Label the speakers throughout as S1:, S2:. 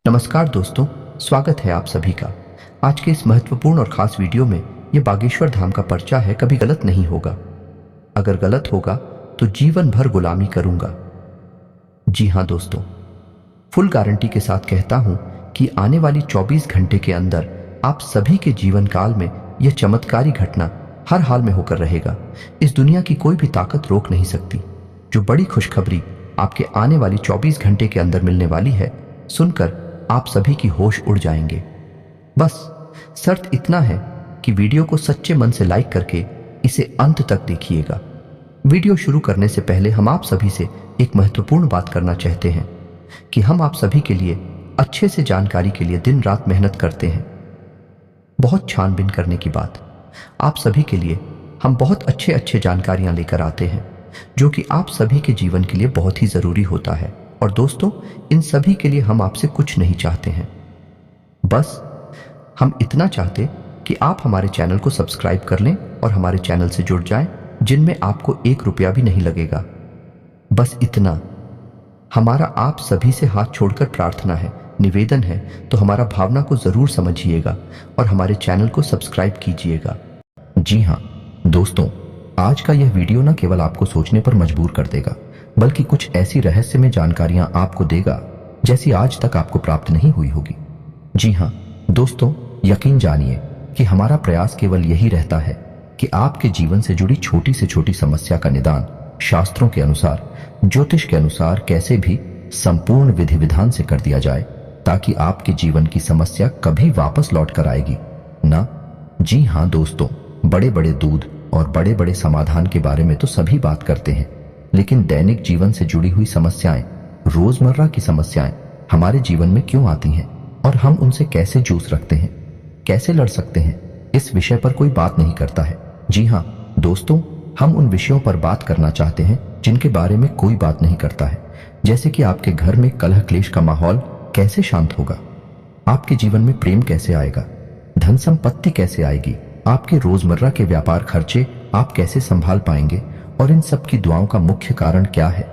S1: नमस्कार दोस्तों, स्वागत है आप सभी का। आज के इस महत्वपूर्ण और खास वीडियो में ये बागेश्वर धाम का पर्चा है, कभी गलत नहीं होगा। अगर गलत होगा तो जीवन भर गुलामी करूंगा। जी हाँ दोस्तों, फुल गारंटी के साथ कहता हूं कि आने वाली 24 घंटे के अंदर आप सभी के जीवन काल में यह चमत्कारी घटना हर हाल में होकर रहेगा। इस दुनिया की कोई भी ताकत रोक नहीं सकती। जो बड़ी खुशखबरी आपके आने वाली 24 घंटे के अंदर मिलने वाली है, सुनकर आप सभी की होश उड़ जाएंगे। बस शर्त इतना है कि वीडियो को सच्चे मन से लाइक करके इसे अंत तक देखिएगा। वीडियो शुरू करने से पहले हम आप सभी से एक महत्वपूर्ण बात करना चाहते हैं कि हम आप सभी के लिए अच्छे से जानकारी के लिए दिन रात मेहनत करते हैं। बहुत छानबीन करने की बात, आप सभी के लिए हम बहुत अच्छे जानकारियां लेकर आते हैं जो कि आप सभी के जीवन के लिए बहुत ही जरूरी होता है। और दोस्तों, इन सभी के लिए हम आपसे कुछ नहीं चाहते हैं, बस हम इतना चाहते कि आप हमारे चैनल को सब्सक्राइब कर लें और हमारे चैनल से जुड़ जाएं, जिनमें आपको 1 रुपया भी नहीं लगेगा। बस इतना हमारा आप सभी से हाथ छोड़कर प्रार्थना है, निवेदन है, तो हमारा भावना को जरूर समझिएगा और हमारे चैनल को सब्सक्राइब कीजिएगा। जी हाँ दोस्तों, आज का यह वीडियो न केवल आपको सोचने पर मजबूर कर देगा, बल्कि कुछ ऐसी रहस्यमय जानकारियां आपको देगा जैसी आज तक आपको प्राप्त नहीं हुई होगी। जी हाँ दोस्तों, यकीन जानिए कि हमारा प्रयास केवल यही रहता है कि आपके जीवन से जुड़ी छोटी से छोटी समस्या का निदान शास्त्रों के अनुसार, ज्योतिष के अनुसार कैसे भी संपूर्ण विधि विधान से कर दिया जाए, ताकि आपके जीवन की समस्या कभी वापस लौट कर आएगी ना। जी हाँ दोस्तों, बड़े बड़े दूध और बड़े बड़े समाधान के बारे में तो सभी बात करते हैं, लेकिन दैनिक जीवन से जुड़ी हुई समस्याएं, रोजमर्रा की समस्याएं हमारे जीवन में क्यों आती हैं और हम उनसे कैसे जूझ रखते हैं, कैसे लड़ सकते हैं, इस विषय पर कोई बात नहीं करता है। जी हाँ दोस्तों, हम उन विषयों पर बात करना चाहते हैं जिनके बारे में कोई बात नहीं करता है। जैसे कि आपके घर में कलह क्लेश का माहौल कैसे शांत होगा, आपके जीवन में प्रेम कैसे आएगा, धन संपत्ति कैसे आएगी, आपके रोजमर्रा के व्यापार खर्चे आप कैसे संभाल पाएंगे, और इन सब की दुआओं का मुख्य कारण क्या है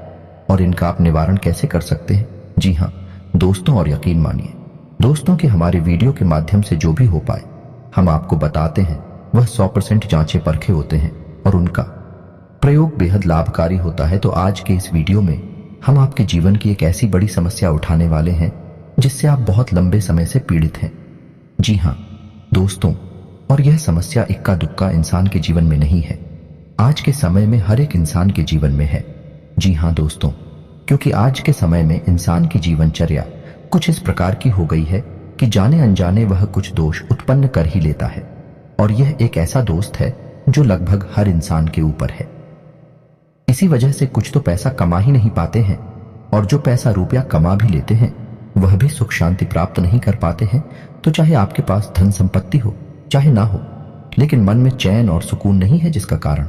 S1: और इनका आप निवारण कैसे कर सकते हैं। जी हाँ दोस्तों, और यकीन मानिए दोस्तों कि हमारे वीडियो के माध्यम से जो भी हो पाए हम आपको बताते हैं वह 100% जांचे परखे होते हैं और उनका प्रयोग बेहद लाभकारी होता है। तो आज के इस वीडियो में हम आपके जीवन की एक ऐसी बड़ी समस्या उठाने वाले हैं जिससे आप बहुत लंबे समय से पीड़ित हैं। जी हाँ दोस्तों, और यह समस्या इक्का दुक्का इंसान के जीवन में नहीं है, आज के समय में हर एक इंसान के जीवन में है। जी हाँ दोस्तों, क्योंकि आज के समय में इंसान की जीवनचर्या कुछ इस प्रकार की हो गई है कि जाने अनजाने वह कुछ दोष उत्पन्न कर ही लेता है, और यह एक ऐसा दोस्त है जो लगभग हर इंसान के ऊपर है। इसी वजह से कुछ तो पैसा कमा ही नहीं पाते हैं, और जो पैसा रुपया कमा भी लेते हैं वह भी सुख शांति प्राप्त नहीं कर पाते हैं। तो चाहे आपके पास धन संपत्ति हो चाहे ना हो, लेकिन मन में चैन और सुकून नहीं है, जिसका कारण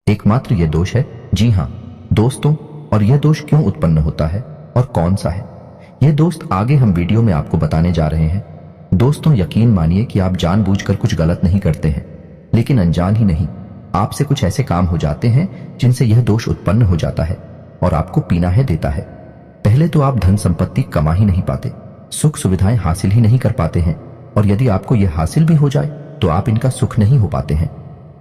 S1: एकमात्र यह दोष है। जी हाँ दोस्तों, और यह दोष क्यों उत्पन्न होता है और कौन सा है, यह दोस्त आगे हम वीडियो में आपको बताने जा रहे हैं। दोस्तों यकीन मानिए कि आप जानबूझकर कुछ गलत नहीं करते हैं, लेकिन अनजान ही नहीं आपसे कुछ ऐसे काम हो जाते हैं जिनसे यह दोष उत्पन्न हो जाता है और आपको पीना है देता है। पहले तो आप धन संपत्ति कमा ही नहीं पाते, सुख सुविधाएं हासिल ही नहीं कर पाते हैं, और यदि आपको यह हासिल भी हो जाए तो आप इनका सुख नहीं हो पाते हैं।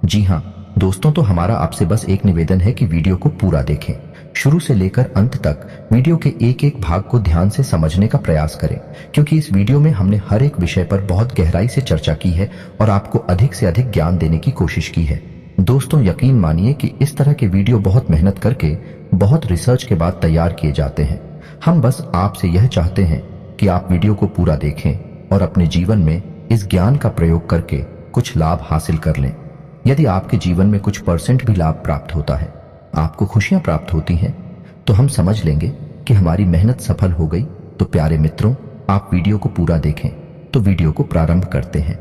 S1: जी हाँ दोस्तों, तो हमारा आपसे बस एक निवेदन है कि वीडियो को पूरा देखें, शुरू से लेकर अंत तक वीडियो के एक एक भाग को ध्यान से समझने का प्रयास करें, क्योंकि इस वीडियो में हमने हर एक विषय पर बहुत गहराई से चर्चा की है और आपको अधिक से अधिक ज्ञान देने की कोशिश की है। दोस्तों यकीन मानिए कि इस तरह के वीडियो बहुत मेहनत करके, बहुत रिसर्च के बाद तैयार किए जाते हैं। हम बस आपसे यह चाहते हैं कि आप वीडियो को पूरा देखें और अपने जीवन में इस ज्ञान का प्रयोग करके कुछ लाभ हासिल कर लें। यदि आपके जीवन में कुछ % भी लाभ प्राप्त होता है, आपको खुशियां प्राप्त होती हैं, तो हम समझ लेंगे कि हमारी मेहनत सफल हो गई। तो प्यारे मित्रों, आप वीडियो को पूरा देखें। तो वीडियो को प्रारंभ करते हैं।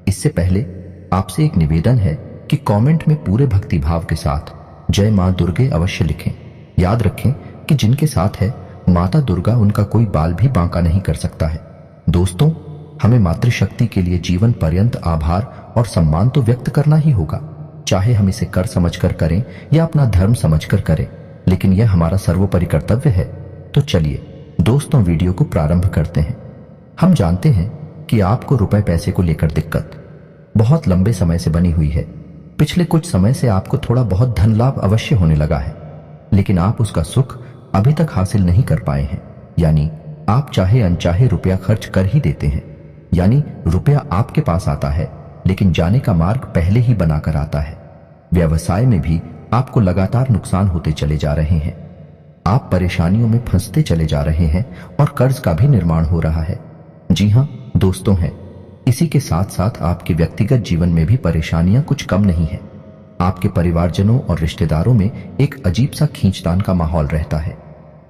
S1: इससे पहले आपसे एक निवेदन है कि कमेंट में पूरे भक्ति भाव के साथ जय मां दुर्गे अवश्य लिखें। याद रखें कि जिनके साथ है माता दुर्गा, उनका कोई बाल भी बांका नहीं कर सकता है। दोस्तों, हमें मातृशक्ति के लिए जीवन पर्यंत आभार और सम्मान तो व्यक्त करना ही होगा, चाहे हम इसे कर समझकर करें या अपना धर्म समझकर करें, लेकिन यह हमारा सर्वोपरि कर्तव्य है। तो चलिए दोस्तों, वीडियो को प्रारंभ करते हैं। हम जानते हैं कि आपको रुपए पैसे को लेकर दिक्कत बहुत लंबे समय से बनी हुई है। पिछले कुछ समय से आपको थोड़ा बहुत धन लाभ अवश्य होने लगा है, लेकिन आप उसका सुख अभी तक हासिल नहीं कर पाए हैं। यानी आप चाहे अनचाहे रुपया खर्च कर ही देते हैं। यानी रुपया आपके पास आता है, लेकिन जाने का मार्ग पहले ही बनाकर आता है। व्यवसाय में भी आपको लगातार नुकसान होते चले जा रहे हैं। आप परेशानियों में फंसते चले जा रहे हैं और कर्ज का भी निर्माण हो रहा है। जी हाँ दोस्तों, है इसी के साथ साथ आपके व्यक्तिगत जीवन में भी परेशानियां कुछ कम नहीं है। आपके परिवारजनों और रिश्तेदारों में एक अजीब सा खींचतान का माहौल रहता है।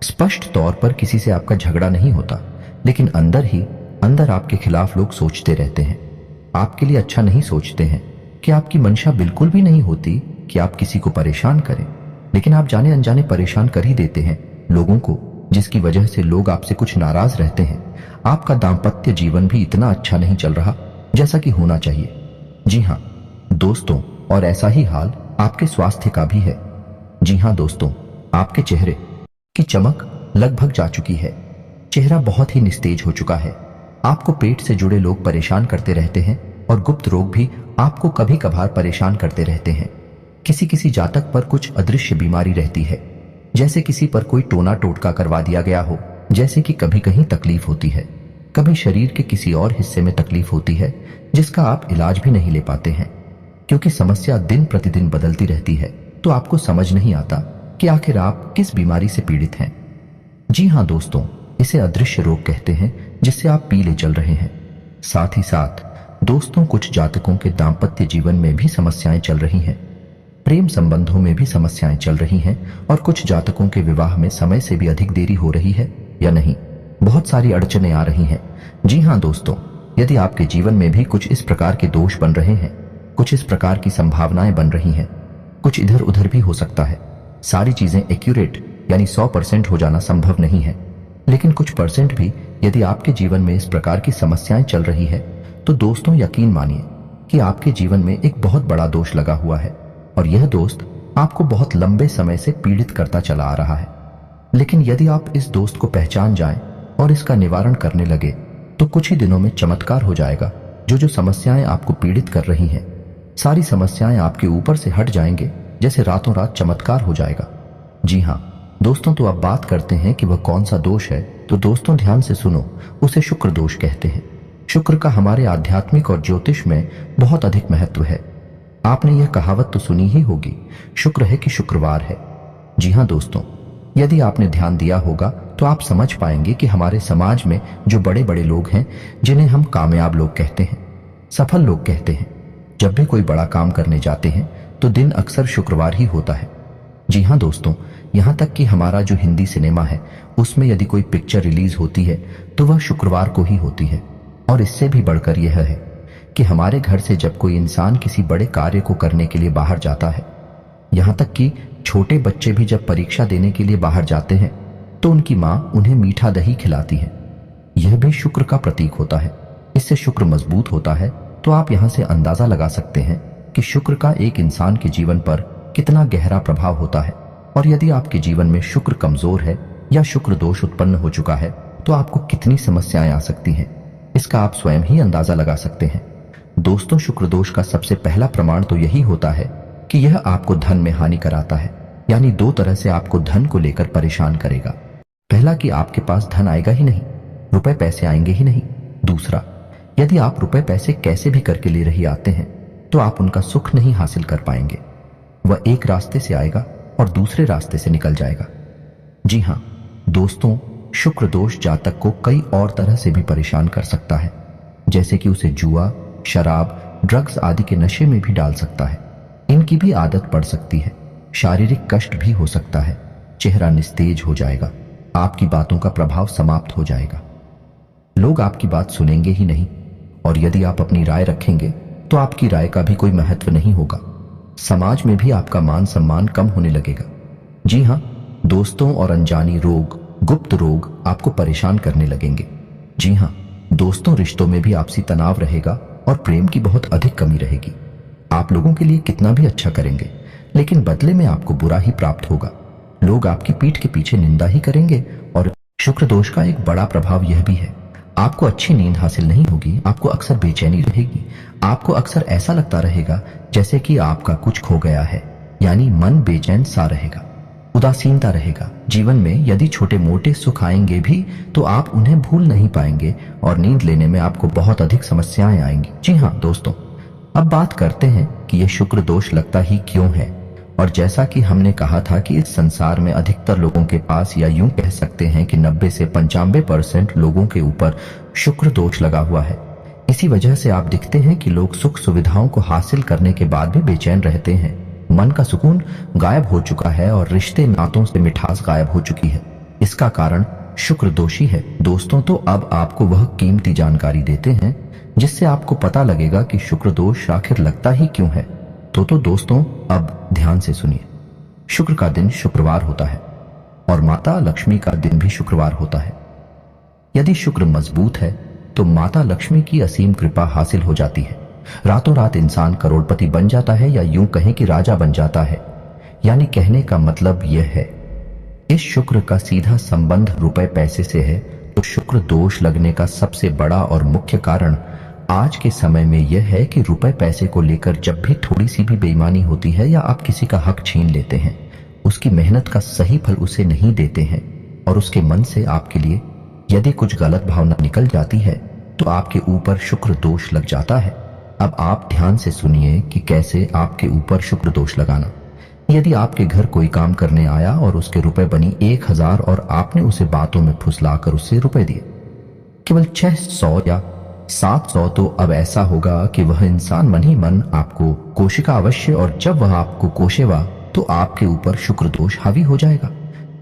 S1: स्पष्ट तौर पर किसी से आपका झगड़ा नहीं होता, लेकिन अंदर ही अंदर आपके खिलाफ लोग सोचते रहते हैं। आपके लिए अच्छा नहीं सोचते हैं कि आपकी मंशा बिल्कुल भी नहीं होती कि आप किसी को परेशान करें, लेकिन आप जाने अनजाने परेशान कर ही देते हैं लोगों को, जिसकी वजह से लोग आपसे कुछ नाराज रहते हैं। आपका दाम्पत्य जीवन भी इतना अच्छा नहीं चल रहा जैसा कि होना चाहिए। जी हाँ दोस्तों, और ऐसा ही हाल आपके स्वास्थ्य का भी है। जी हाँ दोस्तों, आपके चेहरे की चमक लगभग जा चुकी है। चेहरा बहुत ही निस्तेज हो चुका है। आपको पेट से जुड़े लोग परेशान करते रहते हैं और गुप्त रोग भी आपको कभी कभार परेशान करते रहते हैं। किसी किसी जातक पर कुछ अदृश्य बीमारी रहती है, जैसे किसी पर कोई टोना टोटका करवा दिया गया हो। जैसे कि कभी कहीं तकलीफ होती है, कभी शरीर के किसी और हिस्से में तकलीफ होती है जिसका आप इलाज भी नहीं ले पाते हैं, क्योंकि समस्या दिन प्रतिदिन बदलती रहती है। तो आपको समझ नहीं आता कि आखिर आप किस बीमारी से पीड़ित हैं। जी हाँ दोस्तों, इसे अदृश्य रोग कहते हैं, जिससे आप पीले चल रहे हैं। साथ ही साथ दोस्तों, कुछ जातकों के दाम्पत्य जीवन में भी समस्याएं चल रही हैं। प्रेम संबंधों में भी समस्याएं चल रही हैं और कुछ जातकों के विवाह में समय से भी अधिक देरी हो रही है या नहीं, बहुत सारी अड़चनें आ रही हैं। जी हाँ दोस्तों, यदि आपके जीवन में भी कुछ इस प्रकार के दोष बन रहे हैं, कुछ इस प्रकार की संभावनाएं बन रही हैं, कुछ इधर उधर भी हो सकता है। सारी चीजें एक्यूरेट यानी 100% हो जाना संभव नहीं है, लेकिन कुछ परसेंट भी यदि आपके जीवन में इस प्रकार की समस्याएं चल रही है, तो दोस्तों यकीन मानिए कि आपके जीवन में एक बहुत बड़ा दोष लगा हुआ है और यह दोस्त आपको बहुत लंबे समय से पीड़ित करता चला आ रहा है। लेकिन यदि आप इस दोस्त को पहचान जाएं और इसका निवारण करने लगे, तो कुछ ही दिनों में चमत्कार हो जाएगा। जो समस्याएं आपको पीड़ित कर रही हैं, सारी समस्याएं आपके ऊपर से हट जाएंगे, जैसे रातों रात चमत्कार हो जाएगा। जी हाँ दोस्तों, तो अब बात करते हैं कि वह कौन सा दोष है। तो दोस्तों ध्यान से सुनो, उसे शुक्र दोष कहते हैं। शुक्र का हमारे आध्यात्मिक और ज्योतिष में बहुत अधिक महत्व है। आपने यह कहावत तो सुनी ही होगी, शुक्र है कि शुक्रवार है। जी हाँ दोस्तों, यदि आपने ध्यान दिया होगा तो आप समझ पाएंगे कि हमारे समाज में जो बड़े बड़े लोग हैं, जिन्हें हम कामयाब लोग कहते हैं, सफल लोग कहते हैं, जब भी कोई बड़ा काम करने जाते हैं तो दिन अक्सर शुक्रवार ही होता है। जी हाँ दोस्तों, यहाँ तक कि हमारा जो हिंदी सिनेमा है, उसमें यदि कोई पिक्चर रिलीज होती है तो वह शुक्रवार को ही होती है। और इससे भी बढ़कर यह है कि हमारे घर से जब कोई इंसान किसी बड़े कार्य को करने के लिए बाहर जाता है, यहाँ तक कि छोटे बच्चे भी जब परीक्षा देने के लिए बाहर जाते हैं, तो उनकी माँ उन्हें मीठा दही खिलाती है। यह भी शुक्र का प्रतीक होता है। इससे शुक्र मजबूत होता है। तो आप यहाँ से अंदाजा लगा सकते हैं कि शुक्र का एक इंसान के जीवन पर कितना गहरा प्रभाव होता है। और यदि आपके जीवन में शुक्र कमजोर है या शुक्र दोष उत्पन्न हो चुका है, तो आपको कितनी समस्याएं आ सकती हैं, इसका आप स्वयं ही अंदाजा लगा सकते हैं। दोस्तों, शुक्र दोष का सबसे पहला प्रमाण तो यही होता है कि यह आपको धन में हानि कराता है। यानी दो तरह से आपको धन को लेकर परेशान करेगा। पहला कि आपके पास धन आएगा ही नहीं, रुपए पैसे आएंगे ही नहीं। दूसरा, यदि आप रुपए पैसे कैसे भी करके ले रही आते हैं, तो आप उनका सुख नहीं हासिल कर पाएंगे। वह एक रास्ते से आएगा और दूसरे रास्ते से निकल जाएगा। जी हाँ दोस्तों, शुक्र दोष जातक को कई और तरह से भी परेशान कर सकता है, जैसे कि उसे जुआ, शराब, ड्रग्स आदि के नशे में भी डाल सकता है। इनकी भी आदत पड़ सकती है। शारीरिक कष्ट भी हो सकता है। चेहरा निस्तेज हो जाएगा। आपकी बातों का प्रभाव समाप्त हो जाएगा। लोग आपकी बात सुनेंगे ही नहीं, और यदि आप अपनी राय रखेंगे तो आपकी राय का भी कोई महत्व नहीं होगा। समाज में भी आपका मान सम्मान कम होने लगेगा। जी हाँ दोस्तों, और अनजानी रोग, गुप्त रोग आपको परेशान करने लगेंगे। जी हाँ दोस्तों, रिश्तों में भी आपसी तनाव रहेगा और प्रेम की बहुत अधिक कमी रहेगी। आप लोगों के लिए कितना भी अच्छा करेंगे, लेकिन बदले में आपको बुरा ही प्राप्त होगा। लोग आपकी पीठ के पीछे निंदा ही करेंगे। और शुक्र दोष का एक बड़ा प्रभाव यह भी है, आपको अच्छी नींद हासिल नहीं होगी, आपको अक्सर बेचैनी रहेगी, आपको अक्सर ऐसा लगता रहेगा जैसे कि आपका कुछ खो गया है, यानी मन बेचैन सा रहेगा, उदासीनता रहेगा। जीवन में यदि छोटे मोटे सुख आएंगे भी तो आप उन्हें भूल नहीं पाएंगे और नींद लेने में आपको बहुत अधिक समस्याएं आएंगी। जी हाँ दोस्तों, अब बात करते हैं कि यह शुक्र दोष लगता ही क्यों है। और जैसा कि हमने कहा था कि इस संसार में अधिकतर लोगों के पास, या यूं कह सकते हैं कि 90 से 95% लोगों के ऊपर शुक्र दोष लगा हुआ है। इसी वजह से आप दिखते हैं कि लोग सुख सुविधाओं को हासिल करने के बाद भी बेचैन रहते हैं, मन का सुकून गायब हो चुका है और रिश्ते नातों से मिठास गायब हो चुकी है। इसका कारण शुक्र दोषी है। दोस्तों, तो अब आपको वह कीमती जानकारी देते हैं जिससे आपको पता लगेगा कि शुक्र दोष आखिर लगता ही क्यों है। तो दोस्तों, अब ध्यान से सुनिए। शुक्र का दिन शुक्रवार होता है और माता लक्ष्मी का दिन भी शुक्रवार होता है। यदि शुक्र मजबूत है तो माता लक्ष्मी की असीम कृपा हासिल हो जाती है। रातों रात इंसान करोड़पति बन जाता है, या यूं कहें कि राजा बन जाता है। यानी कहने का मतलब यह है, इस शुक्र का सीधा संबंध रुपए पैसे से है। तो शुक्र दोष लगने का सबसे बड़ा और मुख्य कारण आज के समय में यह है कि रुपए पैसे को लेकर जब भी थोड़ी सी भी बेईमानी होती है या आप किसी का हक छीन लेते हैं, उसकी मेहनत का सही फल उसे नहीं देते हैं और उसके मन से आपके लिए यदि कुछ गलत भावना निकल जाती है तो आपके ऊपर शुक्र दोष लग जाता है। अब आप ध्यान से सुनिए कि कैसे आपके ऊपर शुक्र दोष लगाना। यदि आपके घर कोई काम करने आया और उसके रुपए बनी 1000 और आपने उसे बातों में फुसलाकर उससे रुपए दिए केवल 600 या 700, तो अब ऐसा होगा कि वह इंसान मन ही मन आपको कोशिका अवश्य, और जब वह आपको कोशेगा तो आपके ऊपर शुक्र दोष हावी हो जाएगा।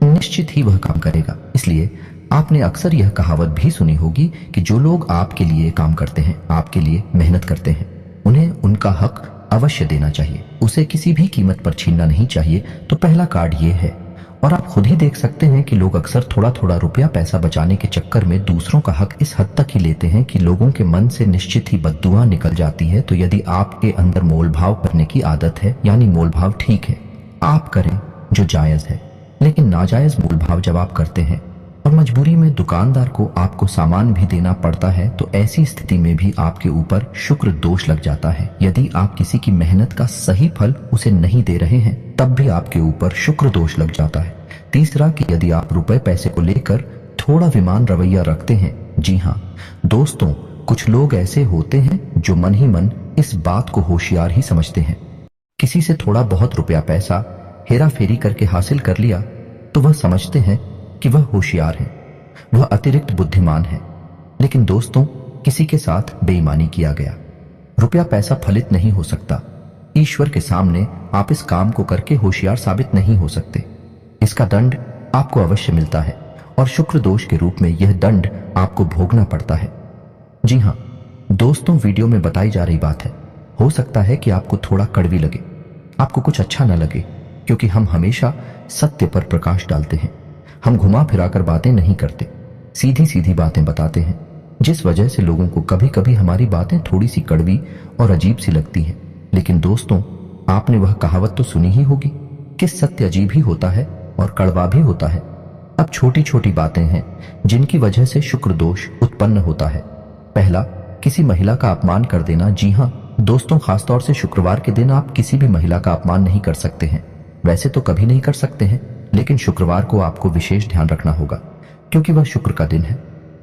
S1: निश्चित ही वह काम करेगा। इसलिए आपने अक्सर यह कहावत भी सुनी होगी कि जो लोग आपके लिए काम करते हैं, आपके लिए मेहनत करते हैं, उन्हें उनका हक अवश्य देना चाहिए, उसे किसी भी कीमत पर छीनना नहीं चाहिए। तो पहला कार्ड ये है। और आप खुद ही देख सकते हैं कि लोग अक्सर थोड़ा थोड़ा रुपया पैसा बचाने के चक्कर में दूसरों का हक इस हद तक ही लेते हैं कि लोगों के मन से निश्चित ही बद्दुआ निकल जाती है। तो यदि आपके अंदर मोलभाव करने की आदत है, यानी मोलभाव ठीक है, आप करें जो जायज है, लेकिन नाजायज मोलभाव जब आप करते हैं और मजबूरी में दुकानदार को आपको सामान भी देना पड़ता है, तो ऐसी स्थिति में भी आपके ऊपर शुक्र दोष लग जाता है। यदि आप किसी की मेहनत का सही फल उसे नहीं दे रहे हैं, तब भी आपके ऊपर शुक्र दोष लग जाता है। तीसरा, कि यदि आप रुपए पैसे को लेकर थोड़ा विमान रवैया रखते हैं। जी हाँ दोस्तों, कुछ लोग ऐसे होते हैं जो मन ही मन इस बात को होशियार ही समझते हैं। किसी से थोड़ा बहुत रुपया पैसा हेरा फेरी करके हासिल कर लिया तो वह समझते हैं कि वह होशियार है, वह अतिरिक्त बुद्धिमान है। लेकिन दोस्तों, किसी के साथ बेईमानी किया गया रुपया पैसा फलित नहीं हो सकता। ईश्वर के सामने आप इस काम को करके होशियार साबित नहीं हो सकते। इसका दंड आपको अवश्य मिलता है और शुक्र दोष के रूप में यह दंड आपको भोगना पड़ता है। जी हाँ दोस्तों, वीडियो में बताई जा रही बात है। हो सकता है कि आपको थोड़ा कड़वी लगे, आपको कुछ अच्छा न लगे, क्योंकि हम हमेशा सत्य पर प्रकाश डालते हैं। हम घुमा फिराकर बातें नहीं करते, सीधी सीधी बातें बताते हैं, जिस वजह से लोगों को कभी कभी हमारी बातें थोड़ी सी कड़वी और अजीब सी लगती हैं। लेकिन दोस्तों, आपने वह कहावत तो सुनी ही होगी कि सत्य अजीब ही होता है और कड़वा भी होता है। अब छोटी छोटी बातें हैं जिनकी वजह से शुक्र दोष उत्पन्न होता है। पहला, किसी महिला का अपमान कर देना। जी हाँ दोस्तों, खासतौर से शुक्रवार के दिन आप किसी भी महिला का अपमान नहीं कर सकते हैं। वैसे तो कभी नहीं कर सकते हैं, लेकिन शुक्रवार को आपको विशेष ध्यान रखना होगा, क्योंकि वह शुक्र का दिन है,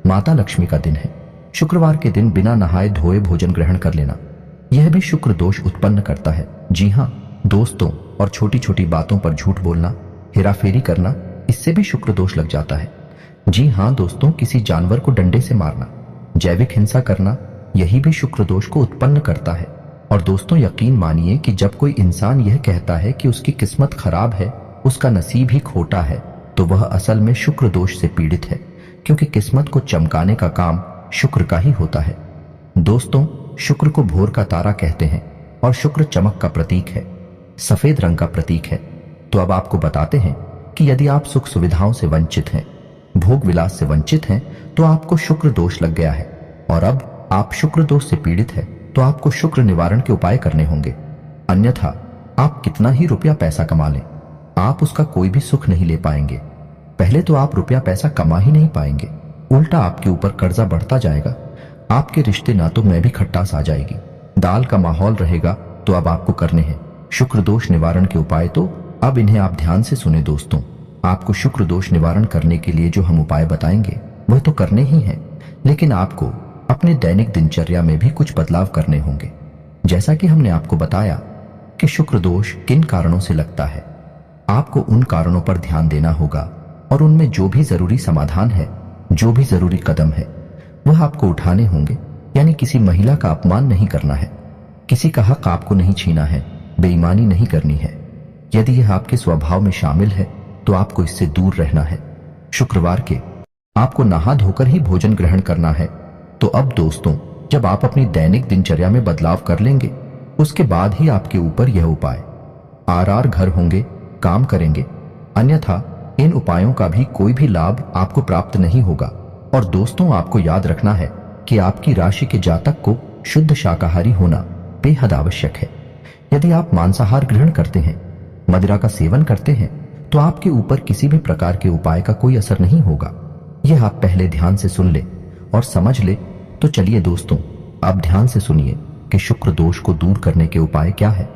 S1: माता लक्ष्मी का दिन है। शुक्रवार के दिन बिना नहाए धोए भोजन ग्रहण कर लेना, यह भी शुक्र दोष उत्पन्न करता है। जी हाँ दोस्तों, और छोटी छोटी बातों पर झूठ बोलना, हेराफेरी करना, इससे भी शुक्र दोष लग जाता है। जी हाँ दोस्तों, किसी जानवर को डंडे से मारना, जैविक हिंसा करना, यही भी शुक्र दोष को उत्पन्न करता है। और दोस्तों, यकीन मानिए कि जब कोई इंसान यह कहता है कि उसकी किस्मत खराब है, उसका नसीब ही खोटा है, तो वह असल में शुक्र दोष से पीड़ित है, क्योंकि किस्मत को चमकाने का काम शुक्र का ही होता है। दोस्तों, शुक्र को भोर का तारा कहते हैं और शुक्र चमक का प्रतीक है, सफेद रंग का प्रतीक है। तो अब आपको बताते हैं कि यदि आप सुख सुविधाओं से वंचित हैं, भोग विलास से वंचित हैं, तो आपको शुक्र दोष लग गया है। और अब आप शुक्र दोष से पीड़ित हैं, तो आपको शुक्र निवारण के उपाय करने होंगे। अन्यथा आप कितना ही रुपया पैसा कमा लें, आप उसका कोई भी सुख नहीं ले पाएंगे। पहले तो आप रुपया पैसा कमा ही नहीं पाएंगे, उल्टा आपके ऊपर कर्जा बढ़ता जाएगा। आपके रिश्ते नातों में भी खटास आ जाएगी। दाल का माहौल रहेगा तो अब आपको करने हैं शुक्र दोष निवारण के उपाय। तो अब इन्हें आप ध्यान से सुने दोस्तों। आपको शुक्र दोष निवारण करने के लिए जो हम उपाय बताएंगे वह तो करने ही हैं, लेकिन आपको अपने दैनिक दिनचर्या में भी कुछ बदलाव करने होंगे। जैसा कि हमने आपको बताया कि शुक्र दोष किन कारणों से लगता है, आपको उन कारणों पर ध्यान देना होगा और उनमें जो भी जरूरी समाधान है, जो भी जरूरी कदम है, वह आपको उठाने होंगे। यानी किसी महिला का अपमान नहीं करना है, किसी का हक आपको नहीं छीना है, बेईमानी नहीं करनी है। यदि यह आपके स्वभाव में शामिल है तो आपको इससे दूर रहना है। शुक्रवार के आपको नहा धोकर ही भोजन ग्रहण करना है। तो अब दोस्तों, जब आप अपनी दैनिक दिनचर्या में बदलाव कर लेंगे, उसके बाद ही आपके ऊपर यह उपाय आर घर होंगे, काम करेंगे। अन्यथा इन उपायों का भी कोई भी लाभ आपको प्राप्त नहीं होगा। और दोस्तों, आपको याद रखना है कि आपकी राशि के जातक को शुद्ध शाकाहारी होना बेहद आवश्यक है। यदि आप मांसाहार ग्रहण करते हैं, मदिरा का सेवन करते हैं, तो आपके ऊपर किसी भी प्रकार के उपाय का कोई असर नहीं होगा। यह आप पहले ध्यान से सुन ले और समझ ले। तो चलिए दोस्तों, आप ध्यान से सुनिए कि शुक्र दोष को दूर करने के उपाय क्या है।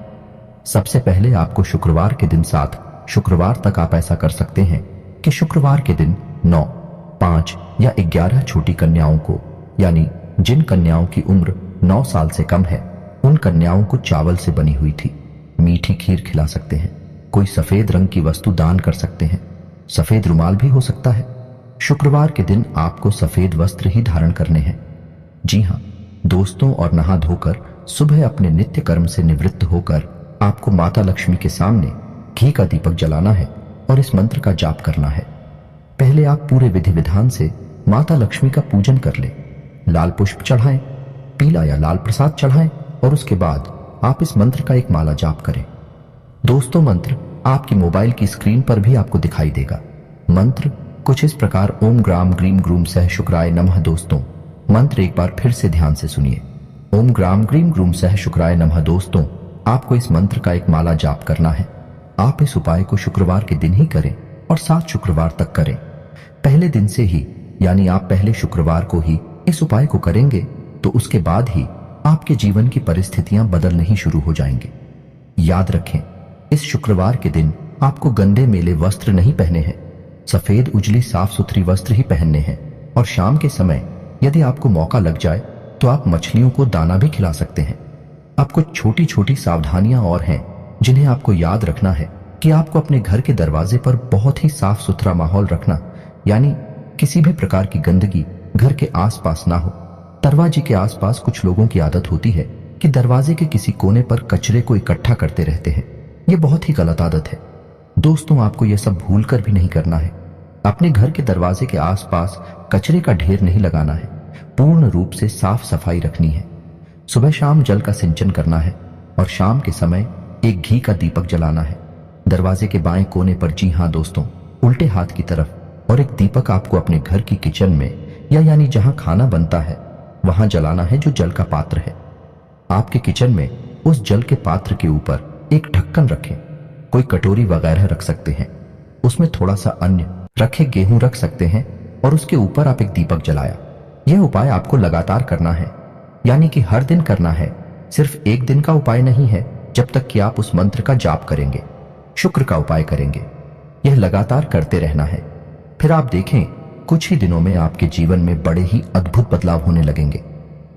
S1: सबसे पहले आपको शुक्रवार के दिन 7 शुक्रवार तक आप ऐसा कर सकते हैं कि शुक्रवार के दिन 9, 5 या 11 छोटी कन्याओं को, यानी जिन कन्याओं की उम्र 9 साल से कम है, उन कन्याओं को चावल से बनी हुई थी मीठी खीर खिला सकते हैं। कोई सफेद रंग की वस्तु दान कर सकते हैं। सफेद रुमाल भी हो सकता है। शुक्रवार के दिन आपको सफेद वस्त्र ही धारण करने हैं। जी हाँ दोस्तों, और नहा धोकर सुबह अपने नित्य कर्म से निवृत्त होकर आपको माता लक्ष्मी के सामने घी का दीपक जलाना है और इस मंत्र का जाप करना है। पहले आप पूरे विधि विधान से माता लक्ष्मी का पूजन कर ले। लाल पुष्प चढ़ाएं, पीला या लाल प्रसाद चढ़ाएं और उसके बाद आप इस मंत्र का एक माला जाप करें। दोस्तों, मंत्र आपकी मोबाइल की स्क्रीन पर भी आपको दिखाई देगा। मंत्र कुछ इस प्रकार ओम ग्राम ग्रीम ग्रूम सह शुक्राय नमः। दोस्तों, मंत्र एक बार फिर से ध्यान से सुनिए। ओम ग्राम ग्रीम ग्रूम सह शुक्राय नमः। दोस्तों, आपको इस मंत्र का एक माला जाप करना है। आप इस उपाय को शुक्रवार के दिन ही करें और 7 शुक्रवार तक करें। पहले दिन से ही, यानी आप पहले शुक्रवार को ही इस उपाय को करेंगे तो उसके बाद ही आपके जीवन की परिस्थितियां बदलने ही शुरू हो जाएंगे। याद रखें, इस शुक्रवार के दिन आपको गंदे मेले वस्त्र नहीं पहने हैं। सफेद उजली साफ सुथरी वस्त्र ही पहनने हैं। और शाम के समय यदि आपको मौका लग जाए तो आप मछलियों को दाना भी खिला सकते हैं। अब कुछ छोटी छोटी सावधानियां और हैं जिन्हें आपको याद रखना है कि आपको अपने घर के दरवाजे पर बहुत ही साफ सुथरा माहौल रखना, यानी किसी भी प्रकार की गंदगी घर के आसपास ना हो। दरवाजे के आसपास कुछ लोगों की आदत होती है कि दरवाजे के किसी कोने पर कचरे को इकट्ठा करते रहते हैं। यह बहुत ही गलत आदत है। दोस्तों, आपको यह सब भूलकर भी नहीं करना है। अपने घर के दरवाजे के आसपास कचरे का ढेर नहीं लगाना है। पूर्ण रूप से साफ सफाई रखनी है। सुबह शाम जल का सिंचन करना है और शाम के समय एक घी का दीपक जलाना है। दरवाजे के बाएं कोने पर, जी हाँ दोस्तों, उल्टे हाथ की तरफ, और एक दीपक आपको अपने घर की किचन में या यानी जहां खाना बनता है वहां जलाना है, जो जल का पात्र है। आपके किचन में उस जल के पात्र के ऊपर एक ढक्कन रखें। कोई कटोरी वगैरह रख सकते हैं, उसमें थोड़ा सा अन्न रखे, गेहूं रख सकते हैं और उसके ऊपर आप एक दीपक जलाया। यह उपाय आपको लगातार करना है, यानी कि हर दिन करना है। सिर्फ एक दिन का उपाय नहीं है जब तक कि आप उस मंत्र का जाप करेंगे, शुक्र का उपाय करेंगे। यह लगातार करते रहना है। फिर आप देखें, कुछ ही दिनों में आपके जीवन में बड़े ही अद्भुत बदलाव होने लगेंगे।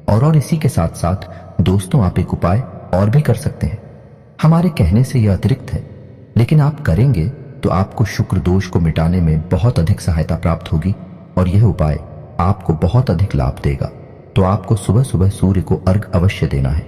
S1: और इसी के साथ साथ दोस्तों, आप एक उपाय और भी कर सकते हैं। हमारे कहने से यह अतिरिक्त है, लेकिन आप करेंगे तो आपको शुक्र दोष को मिटाने में बहुत अधिक सहायता प्राप्त होगी और यह उपाय आपको बहुत अधिक लाभ देगा। तो आपको सुबह सुबह सूर्य को अर्घ्य अवश्य देना है।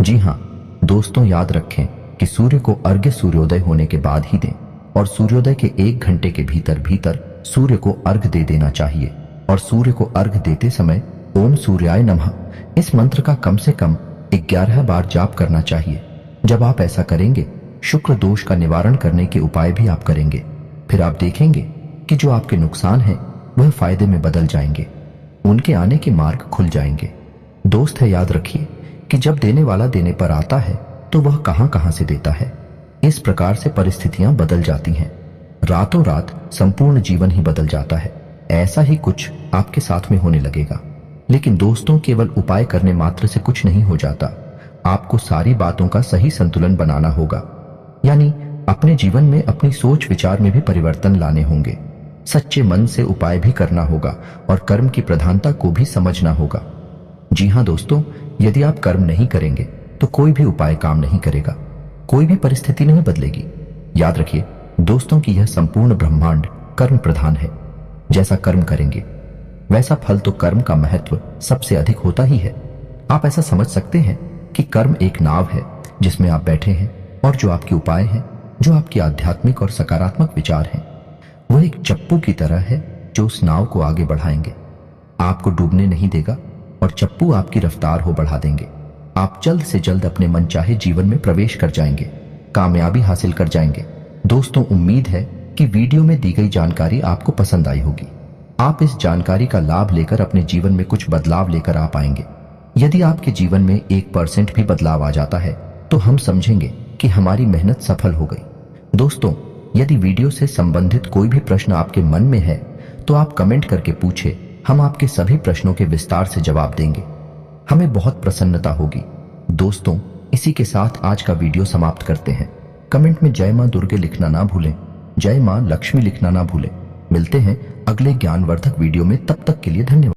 S1: जी हाँ दोस्तों, याद रखें कि सूर्य को अर्घ्य सूर्योदय होने के बाद ही दें और सूर्योदय के 1 घंटे के भीतर भीतर सूर्य को अर्घ्य दे देना चाहिए। और सूर्य को अर्घ्य देते समय ओम सूर्याय नमः इस मंत्र का कम से कम 11 बार जाप करना चाहिए। जब आप ऐसा करेंगे, शुक्र दोष का निवारण करने के उपाय भी आप करेंगे, फिर आप देखेंगे कि जो आपके नुकसान हैं वह फायदे में बदल जाएंगे, उनके आने के मार्ग खुल जाएंगे। दोस्त है, याद रखिए कि जब देने वाला देने पर आता है तो वह कहां कहां से देता है। इस प्रकार से परिस्थितियां बदल जाती हैं। रातों रात संपूर्ण जीवन ही बदल जाता है। ऐसा ही कुछ आपके साथ में होने लगेगा। लेकिन दोस्तों, केवल उपाय करने मात्र से कुछ नहीं हो जाता। आपको सारी बातों का सही संतुलन बनाना होगा, यानी अपने जीवन में अपनी सोच विचार में भी परिवर्तन लाने होंगे। सच्चे मन से उपाय भी करना होगा और कर्म की प्रधानता को भी समझना होगा। जी हाँ दोस्तों, यदि आप कर्म नहीं करेंगे तो कोई भी उपाय काम नहीं करेगा, कोई भी परिस्थिति नहीं बदलेगी। याद रखिए दोस्तों कि यह संपूर्ण ब्रह्मांड कर्म प्रधान है। जैसा कर्म करेंगे वैसा फल, तो कर्म का महत्व सबसे अधिक होता ही है। आप ऐसा समझ सकते हैं कि कर्म एक नाव है जिसमें आप बैठे हैं, और जो आपके उपाय हैं, जो आपके आध्यात्मिक और सकारात्मक विचार हैं, वह एक चप्पू की तरह है जो उस नाव को आगे बढ़ाएंगे। आपको डूबने नहीं देगा और चप्पू आपकी रफ्तार हो बढ़ा देंगे। आप जल्द से जल्द अपने मनचाहे जीवन में प्रवेश कर जाएंगे, कामयाबी हासिल कर जाएंगे। दोस्तों, उम्मीद है कि वीडियो में दी गई जानकारी आपको पसंद आई होगी। आप इस जानकारी का लाभ लेकर अपने जीवन में कुछ बदलाव लेकर आ पाएंगे। यदि आपके जीवन में 1% भी बदलाव आ जाता है तो हम समझेंगे कि हमारी मेहनत सफल हो गई। दोस्तों, यदि वीडियो से संबंधित कोई भी प्रश्न आपके मन में है तो आप कमेंट करके पूछे, हम आपके सभी प्रश्नों के विस्तार से जवाब देंगे। हमें बहुत प्रसन्नता होगी। दोस्तों, इसी के साथ आज का वीडियो समाप्त करते हैं। कमेंट में जय मां दुर्गे लिखना ना भूलें, जय मां लक्ष्मी लिखना ना भूलें। मिलते हैं अगले ज्ञानवर्धक वीडियो में, तब तक के लिए धन्यवाद।